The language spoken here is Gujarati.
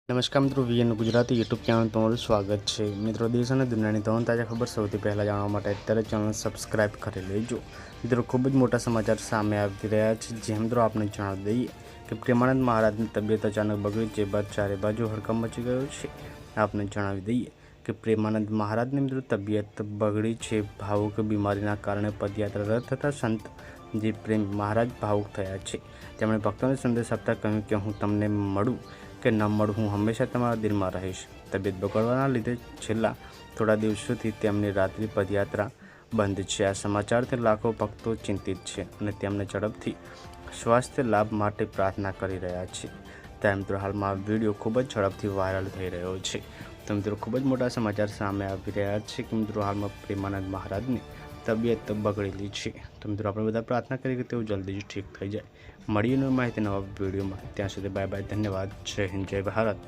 નમસ્કાર મિત્રો, વીએન ગુજરાતી યુટ્યુબ ચેનલ તમારું સ્વાગત છે। મિત્રો, દેશ અને દુનિયાની તમામ તાજા ખબર સૌથી પહેલાં જાણવા માટે અત્યારે ચેનલ સબસ્ક્રાઇબ કરી લેજો। મિત્રો, ખૂબ જ મોટા સમાચાર સામે આવી રહ્યા છે। જે મિત્રો આપણે જણાવી દઈએ કે પ્રેમાનંદ મહારાજની તબિયત અચાનક બગડી, જે બાદ ચારે બાજુ હડકંપ મચી ગયો છે। આપણે જણાવી દઈએ કે પ્રેમાનંદ મહારાજની મિત્રો તબિયત બગડી છે। ભાવુક બીમારીના કારણે પદયાત્રા રદ થતા સંત જે પ્રેમ મહારાજ ભાવુક થયા છે। તેમણે ભક્તોને સંદેશ આપતા કહ્યું કે હું તમને મળું કે ન મળું, હું હંમેશા તમારા દિલમાં રહીશ। તબિયત બગડવાના લીધે છેલ્લા થોડા દિવસોથી તેમની રાત્રિ પદયાત્રા બંધ છે। આ સમાચારથી લાખો ભક્તો ચિંતિત છે અને તેમને ઝડપથી સ્વાસ્થ્ય લાભ માટે પ્રાર્થના કરી રહ્યા છે। ત્યારે મિત્રો, હાલમાં આ વિડીયો ખૂબ જ ઝડપથી વાયરલ થઈ રહ્યો છે। તો મિત્રો, ખૂબ જ મોટા સમાચાર સામે આવી રહ્યા છે કે મિત્રો, હાલમાં પ્રેમાનંદ મહારાજની તબિયત બગડેલી છે। તો મિત્રો, આપણે બધા પ્રાર્થના કરીએ કે તેઓ જલ્દી જ ઠીક થઈ જાય। મળીએ નવી માહિતી નવા વિડીયોમાં, ત્યાં સુધી બાય બાય, ધન્યવાદ, જય હિન્દ, જય ભારત।